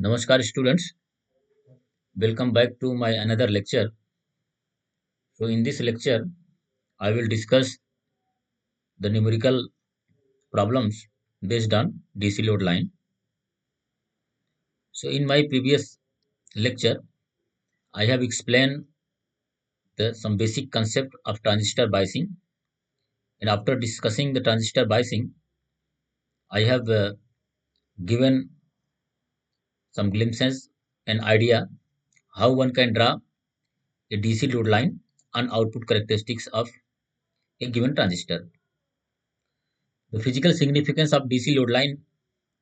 Namaskar students, welcome back to my another lecture. So in this lecture, I will discuss the numerical problems based on DC load line. So in my previous lecture, I have explained some basic concept of transistor biasing, and after discussing the transistor biasing, I have given some glimpses and idea how one can draw a DC load line and output characteristics of a given transistor. The physical significance of DC load line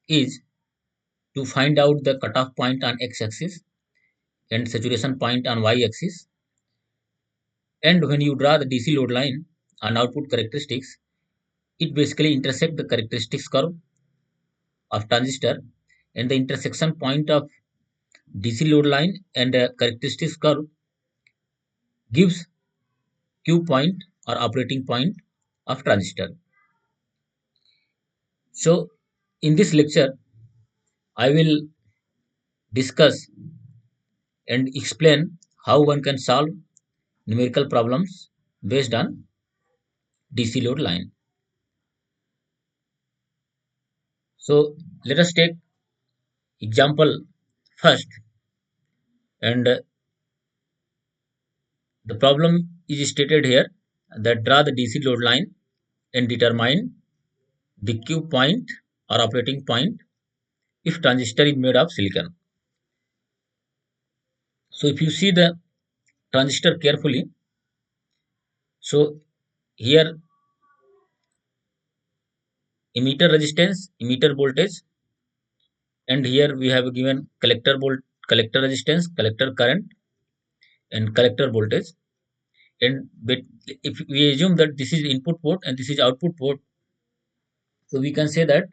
is to find out the cutoff point on x-axis and saturation point on y-axis. And when you draw the DC load line on output characteristics, it basically intersects the characteristics curve of transistor, and the intersection point of DC load line and the characteristics curve gives Q point or operating point of transistor. So in this lecture, I will discuss and explain how one can solve numerical problems based on DC load line. So let us take example first, and the problem is stated here that draw the DC load line and determine the Q point or operating point if transistor is made of silicon. So if you see the transistor carefully, so here emitter resistance, emitter voltage, and here we have given collector resistance, collector current, and collector voltage. And if we assume that this is input port and this is output port, so we can say that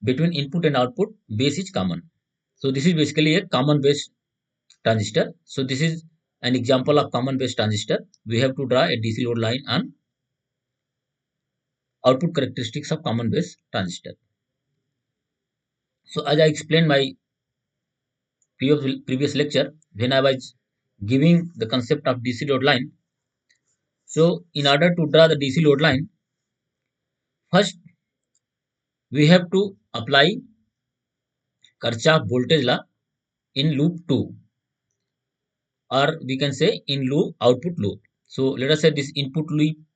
between input and output base is common. So this is basically a common base transistor. So this is an example of common base transistor. We have to draw a DC load line on output characteristics of common base transistor. So as I explained my previous lecture, when I was giving the concept of DC load line, so in order to draw the DC load line, first we have to apply Kirchhoff voltage law in loop 2, or we can say in output loop. So let us say this input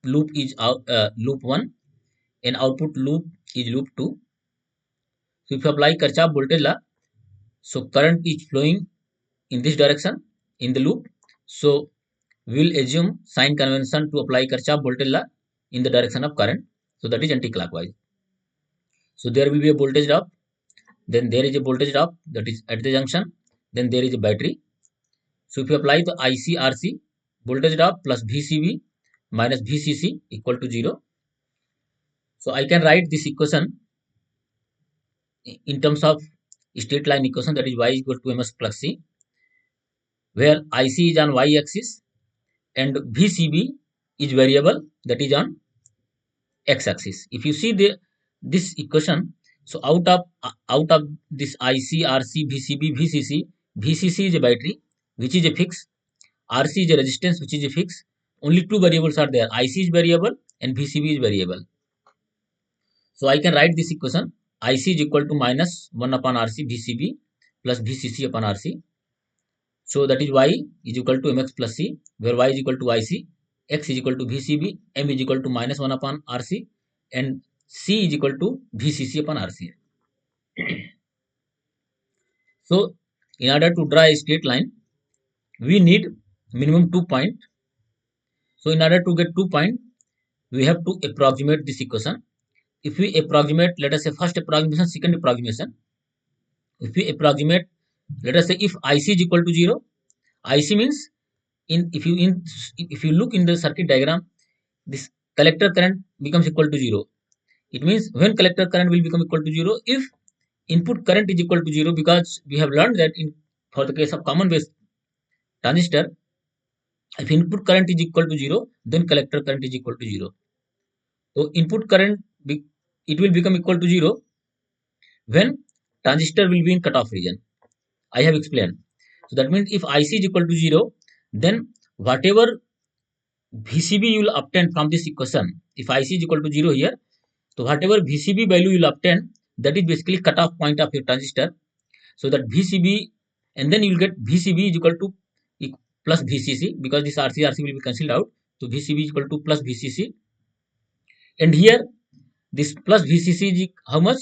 loop is loop 1 and output loop is loop 2. So if you apply Kirchhoff voltage law, so current is flowing in this direction in the loop. So we will assume sign convention to apply Kirchhoff voltage law in the direction of current. So that is anti-clockwise. So there will be a voltage drop, then there is a voltage drop that is at the junction, then there is a battery. So if you apply the ICRC, voltage drop plus VCB minus VCC equal to 0. So I can write this equation in terms of straight line equation, that is y equal to ms plus c, where IC is on y axis and VCB is variable, that is on x axis. If you see this equation, so out of this IC, RC, VCB, VCC, VCC is a battery which is a fix, RC is a resistance which is a fix. Only two variables are there, IC is variable and VCB is variable. So I can write this equation, IC is equal to minus 1 upon RC VCB plus VCC upon RC. So that is y is equal to mx plus c, where y is equal to IC, x is equal to VCB, m is equal to minus 1 upon RC, and c is equal to VCC upon RC. So in order to draw a straight line, we need minimum 2 points. So in order to get 2 points, we have to approximate this equation. If we approximate, let us say first approximation, second approximation. If we approximate, let us say if IC is equal to 0, IC means if you look in the circuit diagram, this collector current becomes equal to 0. It means when collector current will become equal to 0 if input current is equal to 0, because we have learned that for the case of common base transistor, if input current is equal to 0, then collector current is equal to 0. So input current it will become equal to 0 when transistor will be in cutoff region. I have explained. So that means if IC is equal to 0, then whatever VCB you will obtain from this equation, if IC is equal to 0 here, so whatever VCB value you will obtain, that is basically cutoff point of your transistor. So that VCB, and then you will get VCB is equal to plus VCC, because this RC will be cancelled out. So VCB is equal to plus VCC, and here this plus VCC is how much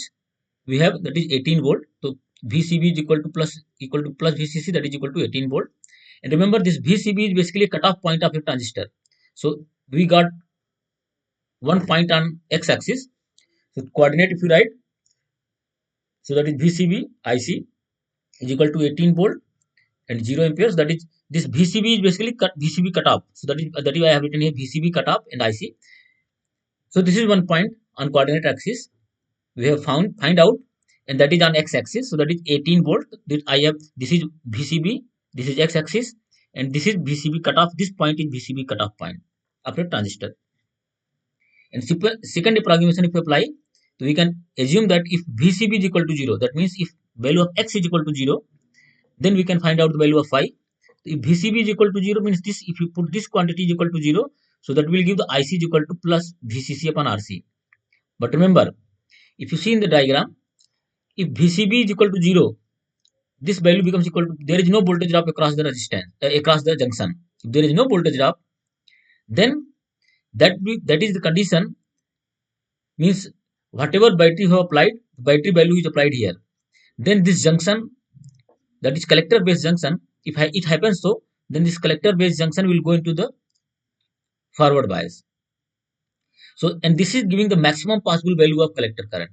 we have, that is 18 volt. So VCB is equal to plus VCC, that is equal to 18 volt. And remember, this VCB is basically a cutoff point of a transistor. So we got one point on x-axis. So coordinate if you write, so that is VCB IC is equal to 18 volt and 0 amperes. That is, this VCB is basically VCB cutoff. So that is why I have written here VCB cutoff and IC. So this is one point on coordinate axis we have find out, and that is on x-axis. So that is 18 volt. This is VCB, this is x-axis, and this is VCB cutoff. This point is VCB cutoff point of a transistor. And second approximation if we apply, so we can assume that if VCB is equal to 0, that means if value of x is equal to 0, then we can find out the value of y. If VCB is equal to 0 means this, if you put this quantity is equal to 0, so that will give the IC is equal to plus VCC upon RC. But remember, if you see in the diagram, if VCB is equal to 0, this value becomes equal to, there is no voltage drop across the resistance, across the junction. If there is no voltage drop, then that is the condition, means whatever battery you have applied, battery value is applied here. Then this junction, that is collector base junction, if it happens so, then this collector base junction will go into the forward bias. So, and this is giving the maximum possible value of collector current.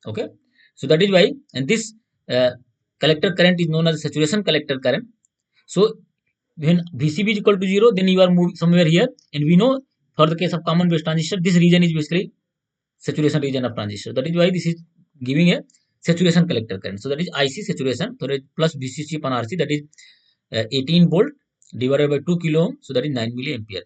Okay, so that is why, and this collector current is known as saturation collector current. So when VCB is equal to 0, then you are moving somewhere here, and we know for the case of common base transistor, this region is basically saturation region of transistor. That is why this is giving a saturation collector current. So that is IC saturation, so that is plus VCC upon RC, that is 18 volt divided by 2 kilo ohm, so that is 9 milliampere.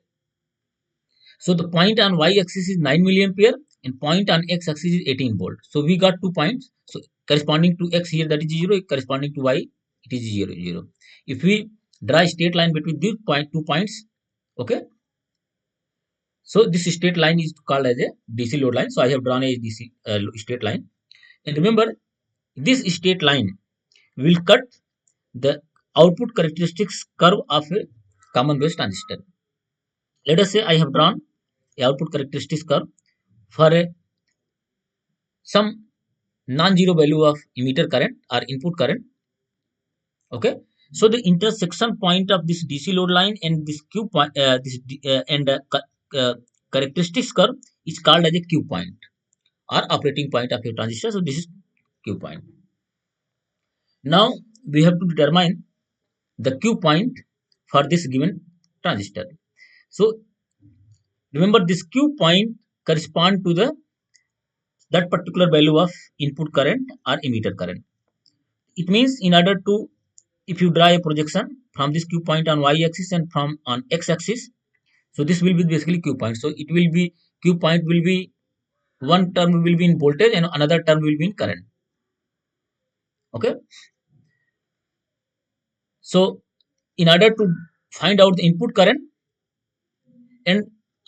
So the point on y-axis is 9 milliampere and point on x-axis is 18 volt. So we got 2 points. So corresponding to x here, that is 0, corresponding to y, it is 0, 0. If we draw a straight line between these 2 points, okay, so this straight line is called as a DC load line. So I have drawn a DC straight line, and remember, this straight line will cut the output characteristics curve of a common base transistor. Let us say I have drawn a output characteristics curve for some non-zero value of emitter current or input current. Okay, so the intersection point of this DC load line and this Q point, characteristics curve is called as a Q point or operating point of a transistor. So this is Q point. Now we have to determine the Q point for this given transistor. So remember, this Q point correspond to that particular value of input current or emitter current. It means, in order to, if you draw a projection from this Q point on y-axis and from on x-axis, so this will be basically Q point. So it will be, Q point will be, one term will be in voltage and another term will be in current. Okay. So in order to find out the input current, and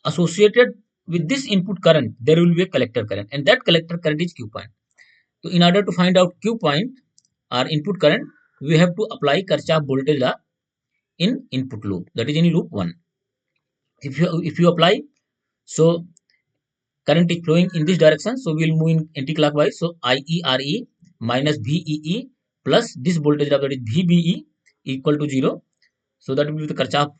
associated with this input current, there will be a collector current, and that collector current is Q point. So in order to find out Q point or input current, we have to apply Kirchhoff voltage law in input loop, that is in loop 1. If you apply, so current is flowing in this direction, so we will move in anti-clockwise. So IERE minus VEE plus this voltage drop, that is VBE, equal to 0. So that will be the Kirchhoff.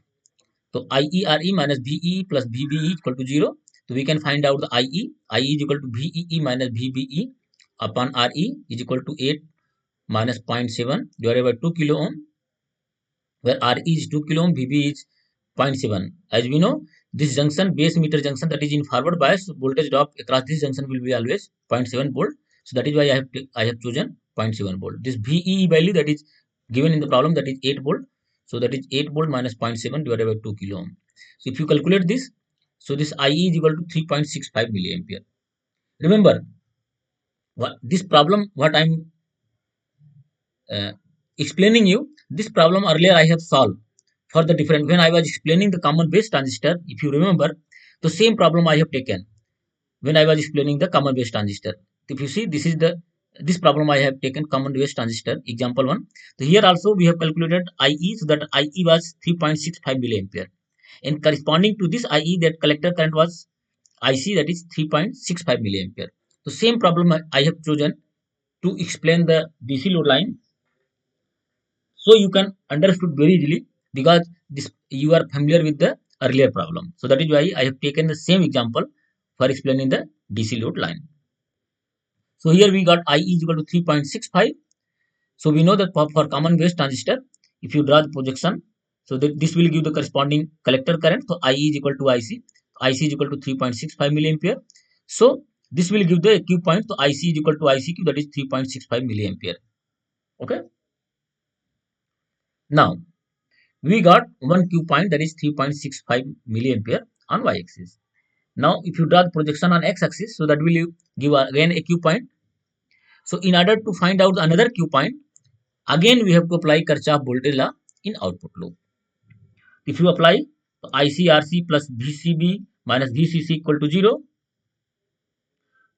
So IERE minus VEE plus VBE equal to 0. So we can find out the IE. IE is equal to VEE minus VBE upon RE is equal to 8 minus 0.7 divided by 2 kilo ohm, where RE is 2 kilo ohm, VB is 0.7. As we know, this junction, base emitter junction, that is in forward bias, voltage drop across this junction will be always 0.7 volt. So that is why I have chosen 0.7 volt. This VEE value that is given in the problem, that is 8 volt. So that is 8 volt minus 0.7 divided by 2 kilo ohm. So if you calculate this, so this IE is equal to 3.65 milliampere. Remember, this problem, what I'm uh, explaining you this problem earlier I have solved for the different, when I was explaining the common base transistor. If you remember, the same problem I have taken when I was explaining the common base transistor. If you see, this problem I have taken common base transistor example 1. So here also we have calculated IE, so that IE was 3.65 milliampere, and corresponding to this IE, that collector current was IC, that is 3.65 milliampere. So same problem I have chosen to explain the DC load line, so you can understood very easily, because this you are familiar with the earlier problem. So that is why I have taken the same example for explaining the DC load line. So here we got I is equal to 3.65. So we know that for common base transistor, if you draw the projection, so that this will give the corresponding collector current. So I is equal to IC. IC is equal to 3.65 milliampere. So this will give the Q point. So IC is equal to ICQ, that is 3.65 milliampere. Okay. Now we got one Q point, that is 3.65 milliampere on Y axis. Now if you draw the projection on X axis, so that will give again a Q point. So in order to find out another Q point, again we have to apply Kirchhoff voltage law in output loop. If you apply ICRC plus VCB minus VCC equal to 0,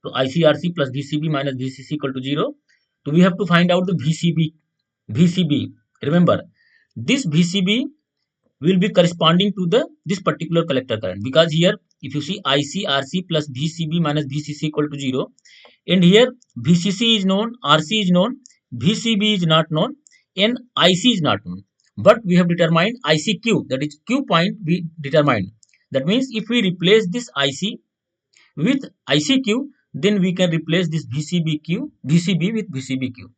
so ICRC plus VCB minus VCC equal to 0, so we have to find out the VCB. Remember, this VCB will be corresponding to this particular collector current, because here if you see ICRC plus VCB minus VCC equal to 0, and here VCC is known, RC is known, VCB is not known, and IC is not known. But we have determined ICQ, that is Q point we determined. That means if we replace this IC with ICQ, then we can replace this VCB with VCBQ.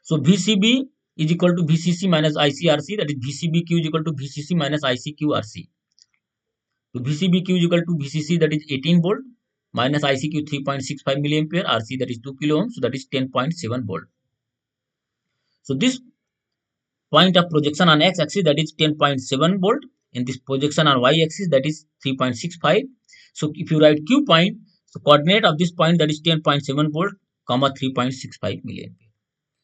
So VCB is equal to VCC minus ICRC, that is VCBQ is equal to VCC minus ICQRC. So VCBQ is equal to VCC, that is 18 volt, minus ICQ 3.65 milliampere, RC that is 2 kilo ohms, so that is 10.7 volt. So this point of projection on X axis, that is 10.7 volt, and this projection on Y axis, that is 3.65. So if you write Q point, so coordinate of this point, that is 10.7 volt, comma 3.65 milliampere.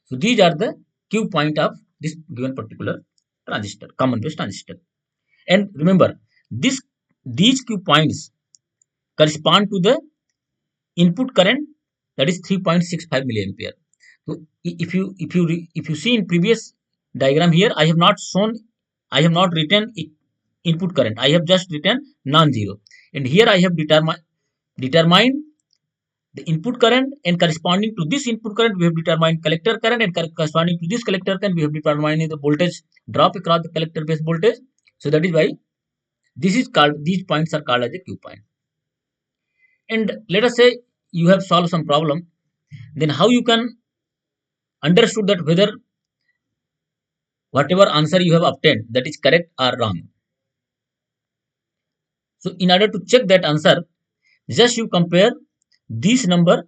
So these are the Q point of this given particular transistor, common base transistor. And remember, these Q points correspond to the input current, that is 3.65 milliampere. So if you see in previous diagram here, I have not written input current, I have just written non-zero, and here I have determined the input current, and corresponding to this input current we have determined collector current, and corresponding to this collector current we have determined the voltage drop across the collector base voltage. So that is why these points are called as a Q point. And let us say you have solved some problem, then how you can understood that whether whatever answer you have obtained, that is correct or wrong. So in order to check that answer, just you compare this number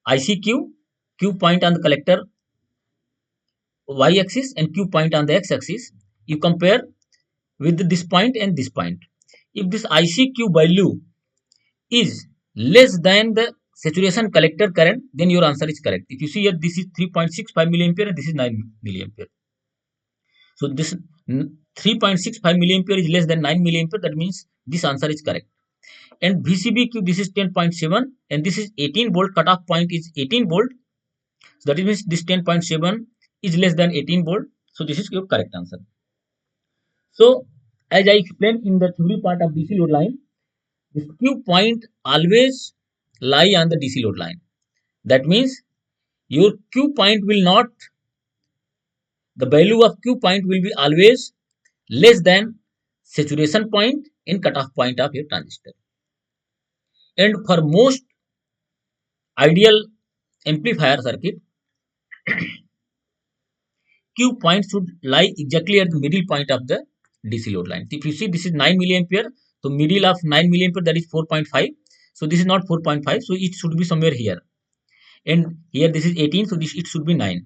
ICQ, Q point on the collector Y axis and Q point on the X axis. You compare with this point and this point. If this ICQ value is less than the saturation collector current, then your answer is correct. If you see here, this is 3.65 milliampere and this is 9 milliampere. So this 3.65 milliampere is less than 9 milliampere. That means this answer is correct. And VCBQ, this is 10.7 and this is 18 volt. Cutoff point is 18 volt. So that means this 10.7 is less than 18 volt. So this is your correct answer. So as I explained in the theory part of DC load line, this Q point always lie on the DC load line. That means your Q point will not, the value of Q point will be always less than saturation point and cutoff point of your transistor. And for most ideal amplifier circuit, Q point should lie exactly at the middle point of the DC load line. If you see, this is 9 milliampere, so middle of 9 milliampere, that is 4.5. So this is not 4.5, so it should be somewhere here. And here this is 18, so it should be 9.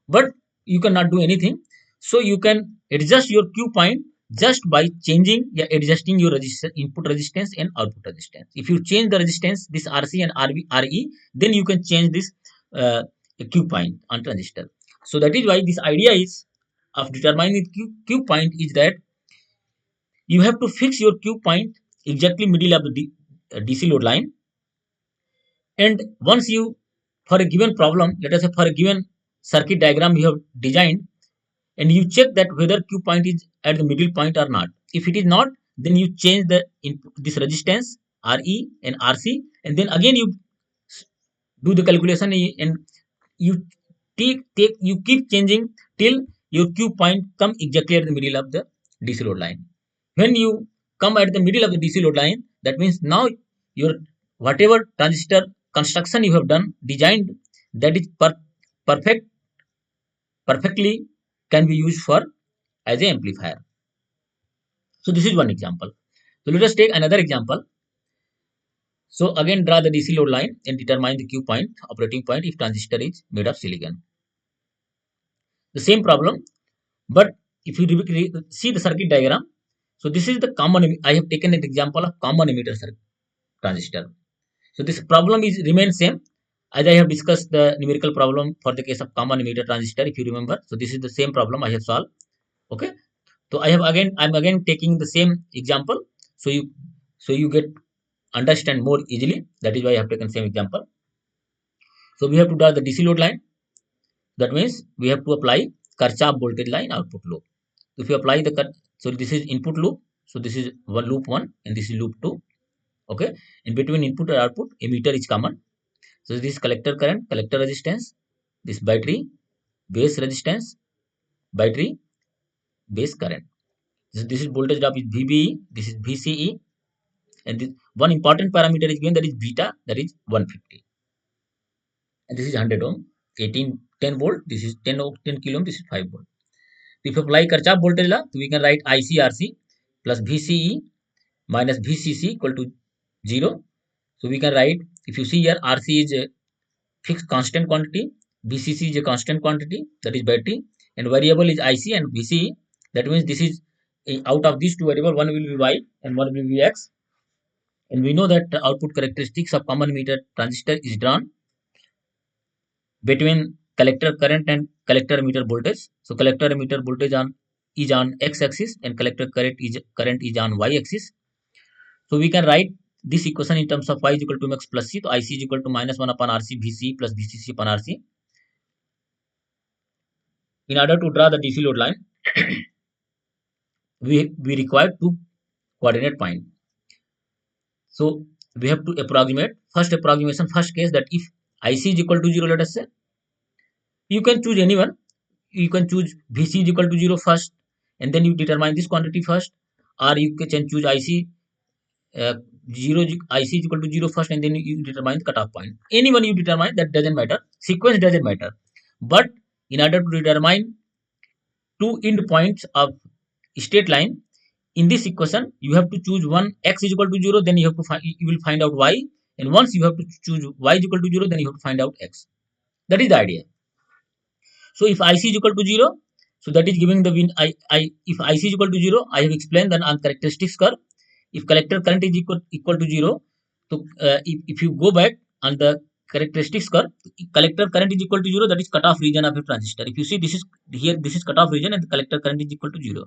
But you cannot do anything. So you can adjust your Q point just by adjusting your input resistance and output resistance. If you change the resistance, this RC and RE, then you can change this a Q point on transistor. So that is why this idea is of determining Q point is that you have to fix your Q point exactly middle of the DC load line. And once you, for a given problem, let us say for a given circuit diagram you have designed, and you check that whether Q point is at the middle point or not. If it is not, then you change the input, this resistance RE and RC, and then again you do the calculation, and you take you keep changing till your Q point come exactly at the middle of the DC load line. When you come at the middle of the DC load line, that means now your whatever transistor construction you have done designed, that is perfect perfectly can be used for as an amplifier. So this is one example. So let us take another example. So again draw the DC load line and determine the Q point, operating point, if transistor is made of silicon. The same problem, but if you see the circuit diagram, so this is the common, I have taken an example of common emitter transistor. So this problem is remains same as I have discussed the numerical problem for the case of common emitter transistor, if you remember. So this is the same problem I have solved. Okay, so I'm again taking the same example, so you get understand more easily. That is why I have taken same example. So we have to draw the DC load line. That means we have to apply Kirchhoff voltage line output loop. If you apply the so this is input loop. So this is one loop 1 and this is loop 2. Okay, in between input and output emitter is common. So this is collector current, collector resistance, this battery, base resistance, battery, base current. This is voltage drop is VBE, this is VCE, and this one important parameter is given, that is beta, that is 150. And this is 100 ohm, 10 volt, this is 10 kilo ohm, this is 5 volt. If you apply Kirchhoff voltage law, we can write ICRC plus VCE minus VCC equal to 0. So we can write, if you see here, RC is a fixed constant quantity, VCC is a constant quantity, that is battery, and variable is IC and VCE. That means this is out of these two variables, one will be Y and one will be X. And we know that the output characteristics of common emitter transistor is drawn between collector current and collector emitter voltage. So collector emitter voltage is on X axis and collector current is on Y axis. So we can write this equation in terms of Y is equal to Mx plus C. So IC is equal to minus 1 upon RC VC plus VCC upon RC. In order to draw the DC load line, we require two coordinate point. So we have to approximate, first approximation, first case, that if IC is equal to 0, let us say, you can choose anyone. You can choose VC is equal to 0 first, and then you determine this quantity first, or you can choose IC 0, IC is equal to 0 first, and then you determine the cutoff point. Anyone you determine, that doesn't matter. Sequence doesn't matter. But in order to determine two end points of straight line, in this equation you have to choose one. X is equal to 0, then you have to find, you will find out Y, and once you have to choose Y is equal to 0, then you have to find out X. That is the idea. So if IC is equal to 0, so that is giving the win. If IC is equal to 0, I have explained that on characteristics curve. If collector current is equal to 0, so if you go back on the characteristics curve, collector current is equal to 0, that is cutoff region of a transistor. If you see, this is here, this is cutoff region, and the collector current is equal to 0.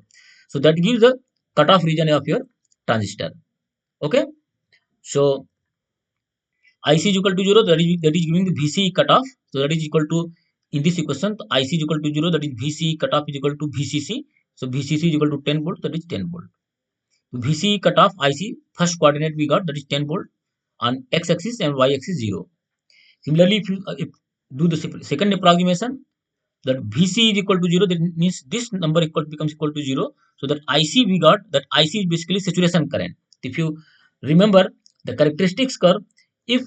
So that gives the cutoff region of your transistor. Okay, so IC is equal to 0, that is giving the VCE cutoff. So that is equal to, in this equation, IC is equal to 0, that is VCE cutoff is equal to VCC. So VCC is equal to 10 volt, that is 10 volt. VCE cutoff IC, first coordinate we got, that is 10 volt on X axis and Y axis 0. Similarly, if you do the second approximation, that VC is equal to 0, that means this number becomes equal to 0. So that IC we got, that IC is basically saturation current. If you remember the characteristics curve, if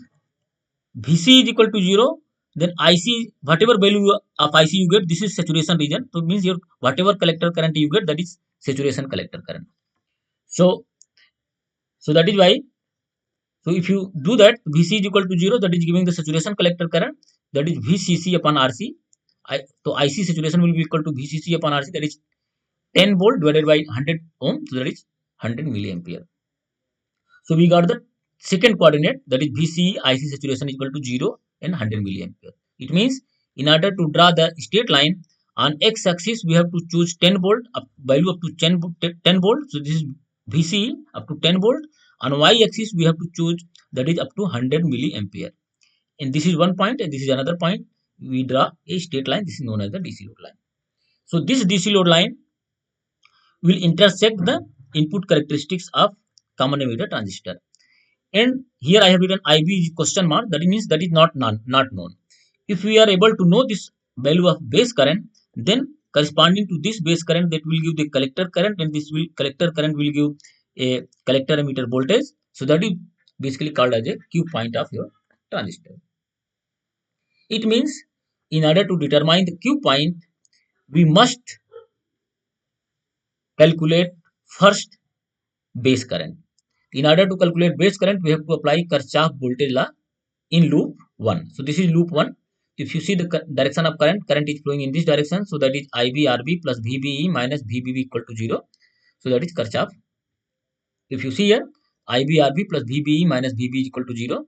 VC is equal to 0, then IC, whatever value of IC you get, this is saturation region. So it means your whatever collector current you get, that is saturation collector current. So that is why, so if you do that, VC is equal to 0, that is giving the saturation collector current, that is VCC upon RC. So IC saturation will be equal to VCC upon RC, that is 10 volt divided by 100 ohm, so that is 100 milliampere. So we got the second coordinate, that is VCE IC saturation is equal to 0 and 100 milliampere. It means In order to draw the straight line, on x-axis we have to choose 10 volt, value up to 10 volt. So this is VCE up to 10 volt. On y-axis we have to choose that is up to 100 milliampere. And this is one point and this is another point. We draw a straight line. This is known as the DC load line. So this DC load line will intersect the input characteristics of common emitter transistor. And here I have written IB is question mark. That means that is not known. If we are able to know this value of base current, then corresponding to this base current, that will give the collector current, and this will collector current will give a collector emitter voltage. So that is basically called as a Q point of your transistor. It means in order to determine the Q point, we must calculate first base current. In order to calculate base current, we have to apply Kirchhoff voltage law in loop 1. So this is loop 1. If you see the direction of current is flowing in this direction. So that is IBRB plus VBE minus VBB equal to 0. So that is Kirchhoff. If you see here, IBRB plus VBE minus VBE is equal to 0.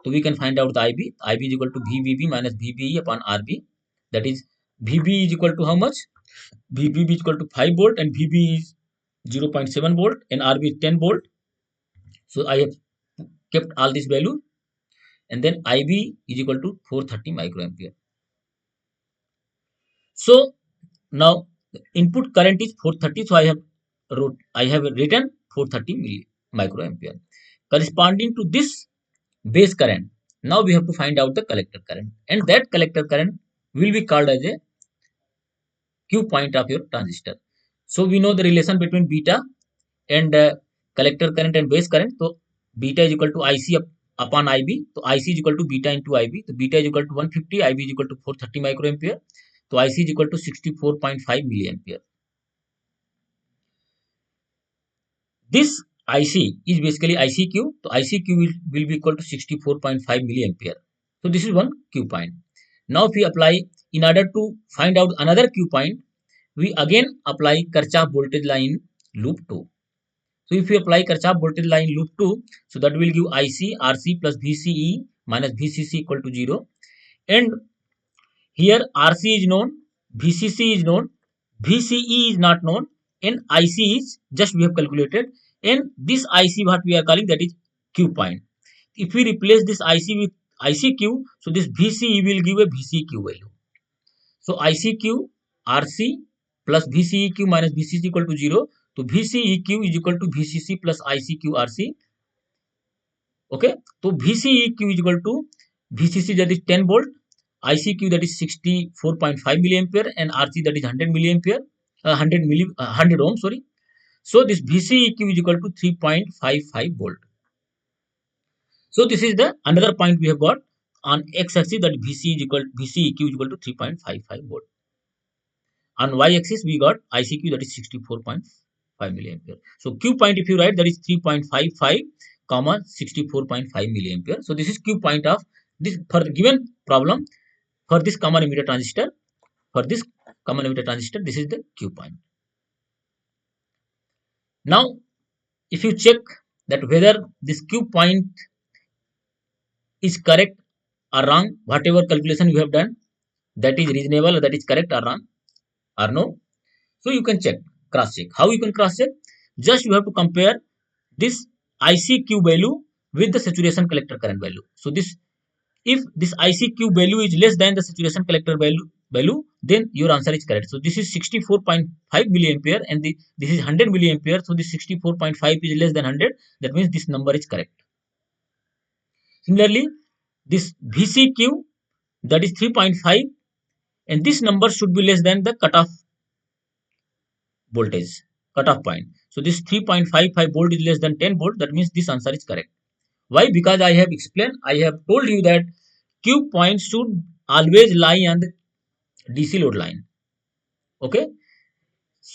So we can find out the IB. IB is equal to VBB minus VBE upon RB. That is VB is equal to how much? VBB is equal to 5 volt and VB is 0.7 volt and RB is 10 volt. So I have kept all this value, and then IB is equal to 430 microampere. So now the input current is 430. So I have written 430 microampere. Corresponding to this base current, now we have to find out the collector current, and that collector current will be called as a Q point of your transistor. So we know the relation between beta and collector current and base current. So beta is equal to IC upon IB. So IC is equal to beta into IB. So beta is equal to 150, IB is equal to 430 microampere. So IC is equal to 64.5 milliampere. This IC is basically ICQ. So ICQ will be equal to 64.5 milliampere. So this is one Q point. Now if we apply, in order to find out another Q point, we again apply Kirchhoff voltage line in loop 2. So if we apply Kirchhoff voltage line loop 2, so that will give IC RC plus VCE minus VCC equal to 0. And here RC is known, VCC is known, VCE is not known, and IC is just we have calculated. And this IC what we are calling, that is Q point. If we replace this IC with ICQ, so this VCE will give a VCQ value. So ICQ RC plus VCEQ minus VCC equal to 0. So VCEQ is equal to VCC plus ICQ RC. Okay. So VCEQ is equal to VCC, that is 10 volt, ICQ that is 64.5 milliampere, and RC that is 100 milliampere, 100 ohm. Sorry. So this VCEQ is equal to 3.55 volt. So this is the another point we have got on x-axis, that VCEQ is equal to 3.55 volt. On y-axis we got ICQ, that is 64.5 milliampere. So Q point if you write, that is 3.55 comma 64.5 milliampere. So this is Q point of this for the given problem for this common emitter transistor. For this common emitter transistor, this is the Q point. Now if you check that whether this Q point is correct or wrong, whatever calculation you have done, that is reasonable, that is correct or wrong or no. So you can check, cross check. How you can cross check? Just you have to compare this ICQ value with the saturation collector current value. So this, if this ICQ value is less than the saturation collector value, then your answer is correct. So this is 64.5 milliampere and this is 100 milliampere. So this 64.5 is less than 100. That means this number is correct. Similarly, this VCQ, that is 3.5, and this number should be less than the cutoff voltage, cutoff point. So this 3.55 volt is less than 10 volt. That means this answer is correct. Why? Because I have explained, I have told you that Q point should always lie on the DC load line. Okay.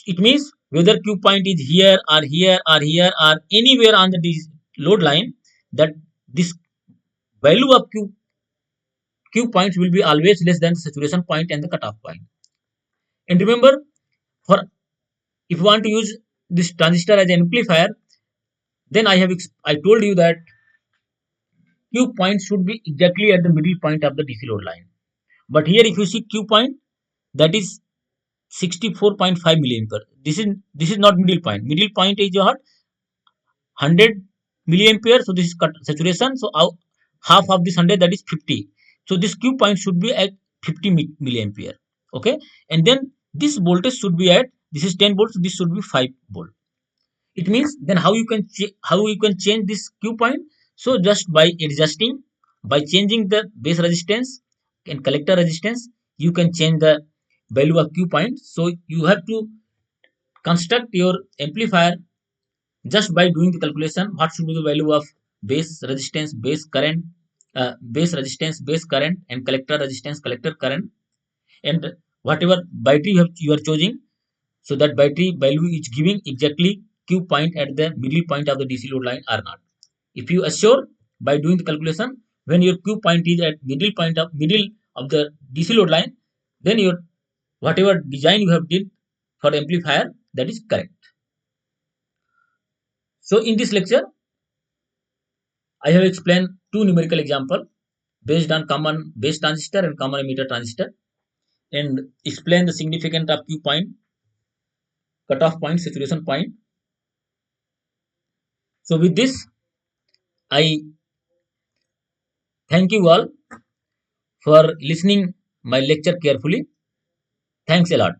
It means whether Q point is here or here or here or anywhere on the DC load line, that this value of Q points will be always less than the saturation point and the cutoff point. And remember, for if you want to use this transistor as an amplifier, then I told you that Q point should be exactly at the middle point of the DC load line. But here if you see Q point, that is 64.5 milliampere. This is not middle point. Middle point is your 100 milliampere. So this is saturation. So half of this 100, that is 50. So this Q point should be at 50 milliampere. Okay, and then this voltage should be at, this is 10 volts. So this should be 5 volt. It means then how you can change this Q point? So just by adjusting, by changing the base resistance and collector resistance, you can change the value of Q point. So you have to construct your amplifier just by doing the calculation. What should be the value of base resistance, base current, base resistance, base current, and collector resistance, collector current, and whatever battery you are choosing. So that battery value is giving exactly Q point at the middle point of the DC load line or not. If you assure by doing the calculation, when your Q point is at middle of the DC load line, then your whatever design you have did for the amplifier, that is correct. So in this lecture, I have explained two numerical example based on common base transistor and common emitter transistor, and explain the significance of Q point, cutoff point, saturation point. So with this, I thank you all for listening my lecture carefully. Thanks a lot.